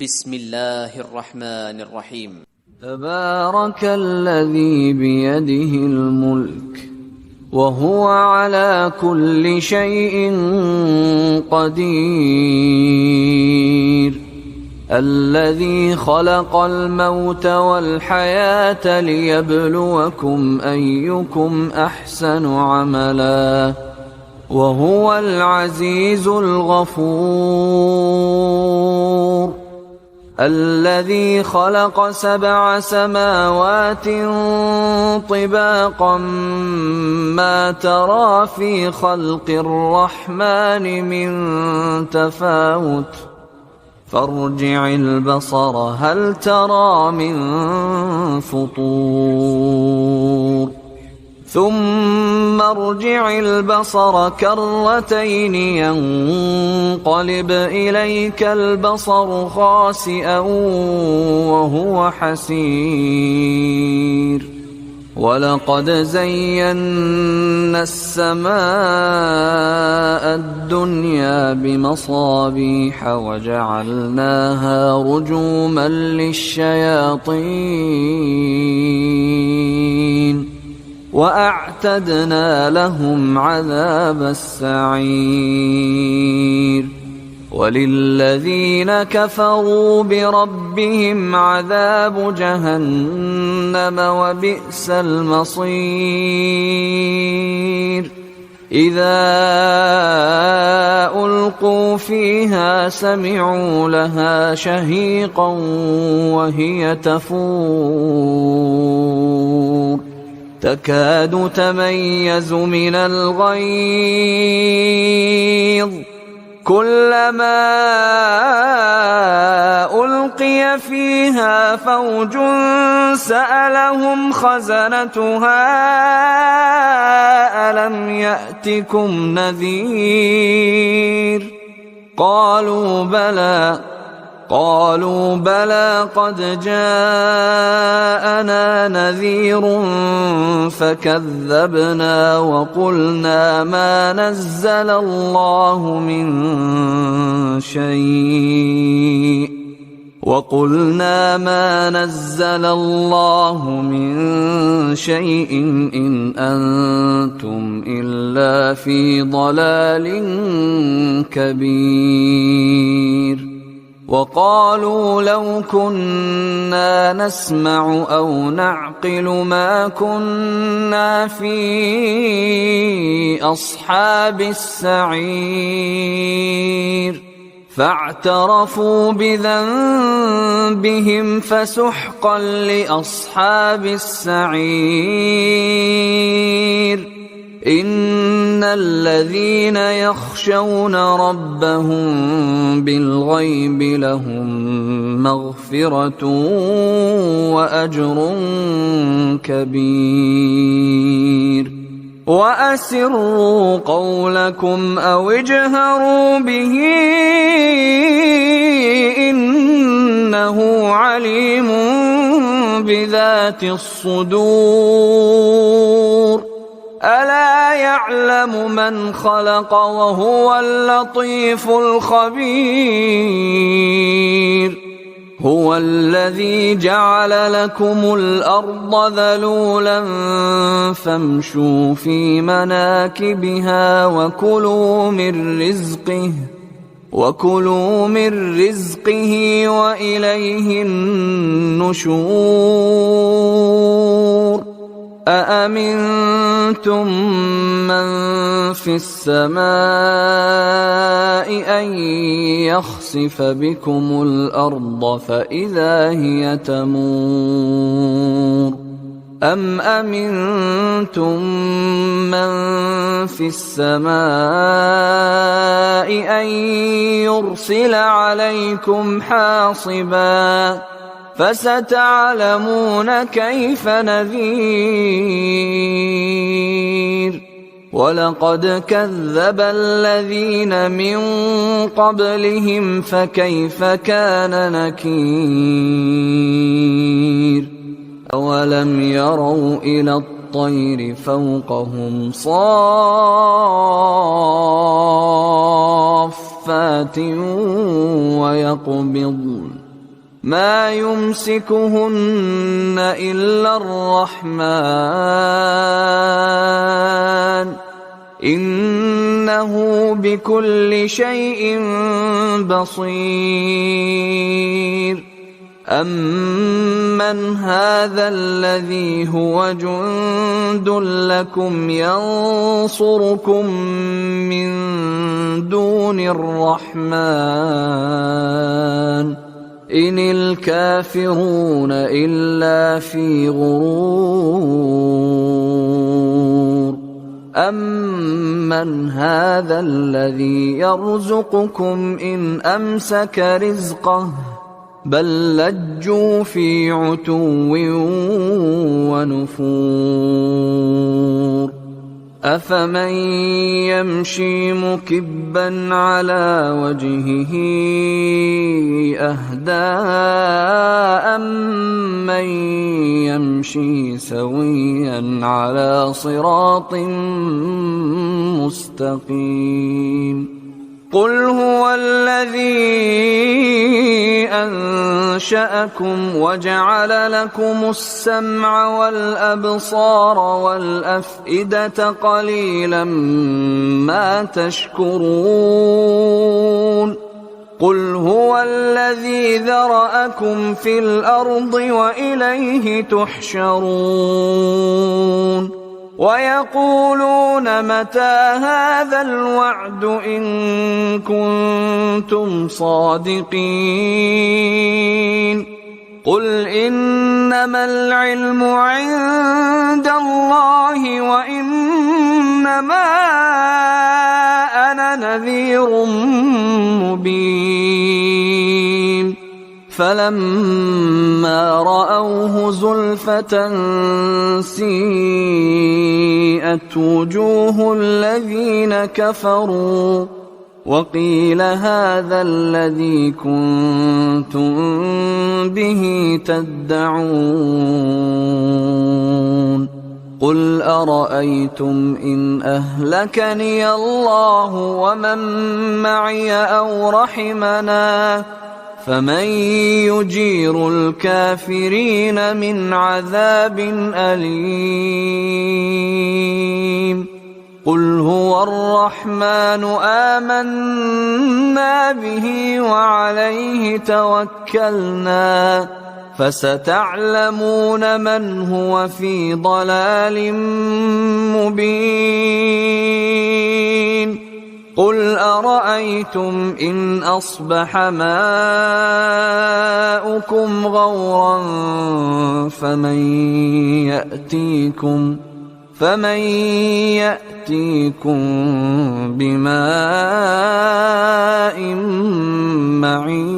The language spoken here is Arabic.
بسم الله الرحمن الرحيم. تبارك الذي بيده الملك وهو على كل شيء قدير، الذي خلق الموت والحياة ليبلوكم أيكم أحسن عملا، وهو العزيز الغفور، الذي خلق 7 سماوات طباقا ما ترى في خلق الرحمن من تفاوت، فارجع البصر هل ترى من فطور، ثم ارجع البصر كرتين ينقلب إليك البصر خاسئا وهو حسير، ولقد زينا السماء الدنيا بمصابيح وجعلناها رجوما للشياطين وأعتدنا لهم عذاب السعير، وللذين كفروا بربهم عذاب جهنم وبئس المصير. إذا ألقوا فيها سمعوا لها شهيقا وهي تفور، تكاد تميز من الغيظ، كلما ألقي فيها فوج سألهم خزنتها ألم يأتكم نذير، قالوا بلى قد جاءنا نذير فكذبنا وقلنا ما نزل الله من شيء إن أنتم إلا في ضلال كبير. وقالوا لو كنا نسمع أو نعقل ما كنا في أصحاب السعير، فاعترفوا بذنبهم فسحقا لأصحاب السعير. إن الذين يخشون ربهم بالغيب لهم مغفرة وأجر كبير. وأسروا قولكم أو اجهروا به إنه عليم بذات الصدور. ألا يعلم من خلق وهو اللطيف الخبير. هو الذي جعل لكم الأرض ذلولا فامشوا في مناكبها وكلوا من رزقه وإليه النشور. أأمنتم من في السماء أن يخسف بكم الأرض فإذا هي تمور، أم أمنتم من في السماء أن يرسل عليكم حاصبا فستعلمون كيف نذير. ولقد كذب الذين من قبلهم فكيف كان نكير. أولم يروا إلى الطير فوقهم صافات ويقبضن ما يمسكهن إلا الرحمن إنه بكل شيء بصير أمن هذا الذي هو جند لكم ينصركم من دون الرحمن إن الكافرون إلا في غرور أمن هذا الذي يرزقكم إن أمسك رزقه بل لجوا في عتو ونفور أفمن يمشي مكبا على وجهه أهدى أمن يمشي سويا على صراط مستقيم قل هو الذي أنشأكم وجعل لكم السمع والأبصار والأفئدة قليلا ما تشكرون قل هو الذي ذرأكم في الأرض وإليه تحشرون ويقولون متى هذا الوعد إن كنتم صادقين قل إنما العلم عند الله وإنما أنا نذير مبين فلما رأوه زلفة سيئت وجوه الذين كفروا وقيل هذا الذي كنتم به تدعون قل أرأيتم إن أهلكني الله ومن معي أو رحمنا فمن يجير الكافرين من عذاب أليم قل هو الرحمن آمنا به وعليه توكلنا فستعلمون من هو في ضلال مبين قل أرأيتم إن أصبح ماؤكم غورا فمن يأتيكم بماء معين